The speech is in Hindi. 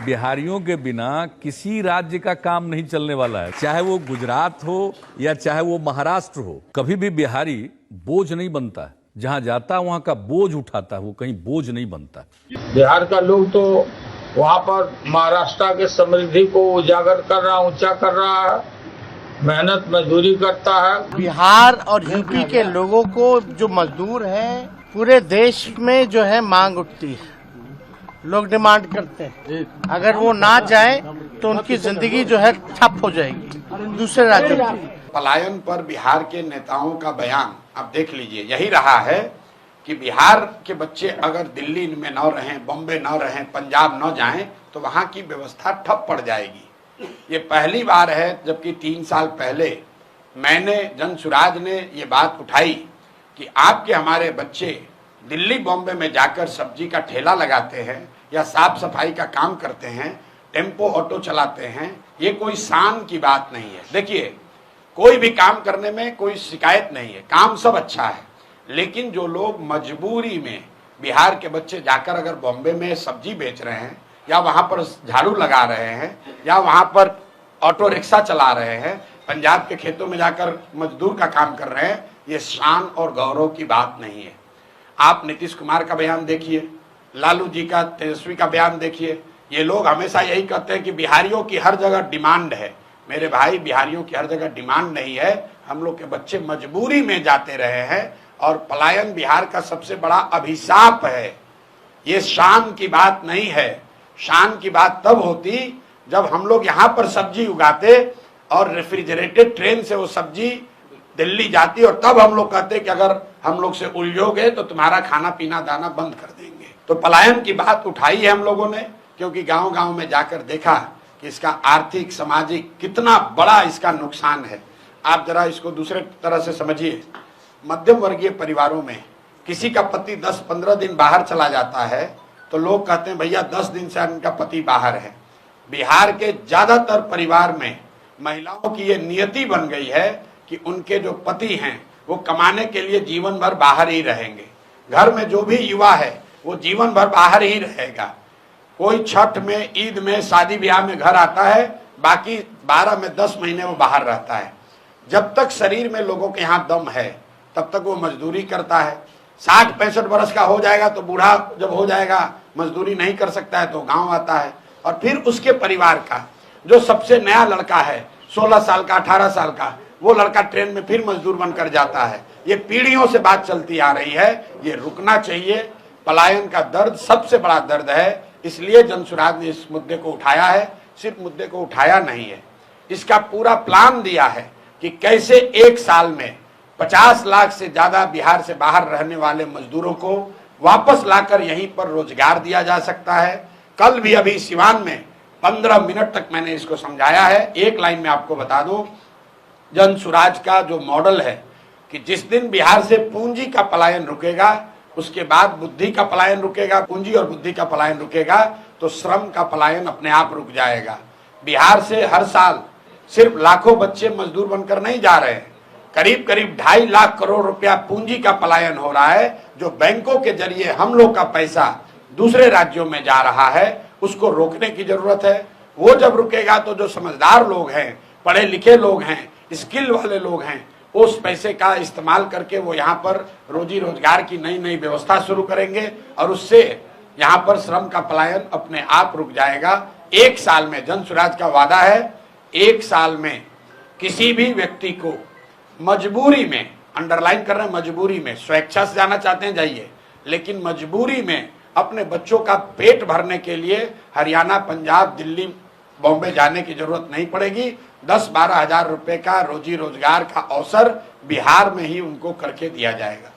बिहारियों के बिना किसी राज्य का काम नहीं चलने वाला है, चाहे वो गुजरात हो या चाहे वो महाराष्ट्र हो। कभी भी बिहारी बोझ नहीं बनता है, जहां जाता है वहां का बोझ उठाता है, वो कहीं बोझ नहीं बनता। बिहार का लोग तो वहाँ पर महाराष्ट्र के समृद्धि को उजागर कर रहा, ऊंचा कर रहा है, मेहनत मजदूरी करता है। बिहार और यूपी के लोगों को जो मजदूर हैं, पूरे देश में जो है मांग उठती है, लोग डिमांड करते हैं। अगर वो ना जाए तो उनकी जिंदगी जो है ठप हो जाएगी दूसरे राज्यों की। पलायन पर बिहार के नेताओं का बयान आप देख लीजिए, यही रहा है कि बिहार के बच्चे अगर दिल्ली में न रहें, बॉम्बे न रहें, पंजाब न जाएं तो वहां की व्यवस्था ठप पड़ जाएगी। ये पहली बार है, जबकि 3 साल पहले मैंने जनसुराज ने ये बात उठाई कि आपके हमारे बच्चे दिल्ली बॉम्बे में जाकर सब्जी का ठेला लगाते हैं या साफ सफाई का काम करते हैं, टेम्पो ऑटो चलाते हैं, ये कोई शान की बात नहीं है। देखिए, कोई भी काम करने में कोई शिकायत नहीं है, काम सब अच्छा है, लेकिन जो लोग मजबूरी में बिहार के बच्चे जाकर अगर बॉम्बे में सब्जी बेच रहे हैं या वहां पर झाड़ू लगा रहे हैं या वहां पर ऑटो रिक्शा चला रहे हैं, पंजाब के खेतों में जाकर मजदूर का काम कर रहे हैं, ये शान और गौरव की बात नहीं है। आप नीतीश कुमार का बयान देखिए, लालू जी का, तेजस्वी का बयान देखिए। ये लोग हमेशा यही कहते हैं कि बिहारियों की हर जगह डिमांड है। मेरे भाई, बिहारियों की हर जगह डिमांड नहीं है, हम लोग के बच्चे मजबूरी में जाते रहे हैं और पलायन बिहार का सबसे बड़ा अभिशाप है। ये शान की बात नहीं है। शान की बात तब होती जब हम लोग यहाँ पर सब्जी उगाते और रेफ्रिजरेटेड ट्रेन से वो सब्जी दिल्ली जाती और तब हम लोग कहते कि अगर हम लोग से उलझोगे तो तुम्हारा खाना पीना दाना बंद कर देंगे। तो पलायन की बात उठाई है हम लोगों ने, क्योंकि गांव-गांव में जाकर देखा कि इसका आर्थिक सामाजिक कितना बड़ा इसका नुकसान है। आप जरा इसको दूसरे तरह से समझिए। मध्यम वर्गीय परिवारों में किसी का पति 10-15 दिन बाहर चला जाता है तो लोग कहते हैं भैया 10 दिन से उनका पति बाहर है। बिहार के ज्यादातर परिवार में महिलाओं की ये नियति बन गई है कि उनके जो पति हैं वो कमाने के लिए जीवन भर बाहर ही रहेंगे। घर में जो भी युवा है वो जीवन भर बाहर ही रहेगा। कोई छठ में, ईद में, शादी ब्याह में घर आता है, बाकी 12 में 10 महीने वो बाहर रहता है। जब तक शरीर में लोगों के यहाँ दम है तब तक वो मजदूरी करता है। 60-65 वर्ष का हो जाएगा तो बूढ़ा जब हो जाएगा, मजदूरी नहीं कर सकता है तो गांव आता है। और फिर उसके परिवार का जो सबसे नया लड़का है, 16 साल का, 18 साल का, वो लड़का ट्रेन में फिर मजदूर बनकर जाता है। ये पीढ़ियों से बात चलती आ रही है, ये रुकना चाहिए। पलायन का दर्द सबसे बड़ा दर्द है, इसलिए जनसुराज ने इस मुद्दे को उठाया है। सिर्फ मुद्दे को उठाया नहीं है, इसका पूरा प्लान दिया है कि कैसे 1 साल में 50 लाख से ज्यादा बिहार से बाहर रहने वाले मजदूरों को वापस लाकर यहीं पर रोजगार दिया जा सकता है। कल भी अभी सिवान में 15 मिनट तक मैंने इसको समझाया है। एक लाइन में आपको बता दूं, जनसुराज का जो मॉडल है कि जिस दिन बिहार से पूंजी का पलायन रुकेगा, उसके बाद बुद्धि का पलायन रुकेगा, पूंजी और बुद्धि का पलायन रुकेगा तो श्रम का पलायन अपने आप रुक जाएगा। बिहार से हर साल सिर्फ लाखों बच्चे मजदूर बनकर नहीं जा रहे हैं, करीब करीब 2.5 लाख करोड़ रुपया पूंजी का पलायन हो रहा है, जो बैंकों के जरिए हम लोग का पैसा दूसरे राज्यों में जा रहा है। उसको रोकने की जरूरत है। वो जब रुकेगा तो जो समझदार लोग हैं, पढ़े लिखे लोग हैं, स्किल वाले लोग हैं, उस पैसे का इस्तेमाल करके वो यहाँ पर रोजी रोजगार की नई नई व्यवस्था शुरू करेंगे और उससे यहाँ पर श्रम का पलायन अपने आप रुक जाएगा। 1 साल में, जनसुराज का वादा है, 1 साल में किसी भी व्यक्ति को मजबूरी में, अंडरलाइन कर रहे हैं मजबूरी में, स्वेच्छा से जाना चाहते हैं जाइए, लेकिन मजबूरी में अपने बच्चों का पेट भरने के लिए हरियाणा, पंजाब, दिल्ली, बॉम्बे जाने की जरूरत नहीं पड़ेगी। 10-12 हजार रुपए का रोजी रोजगार का अवसर बिहार में ही उनको करके दिया जाएगा।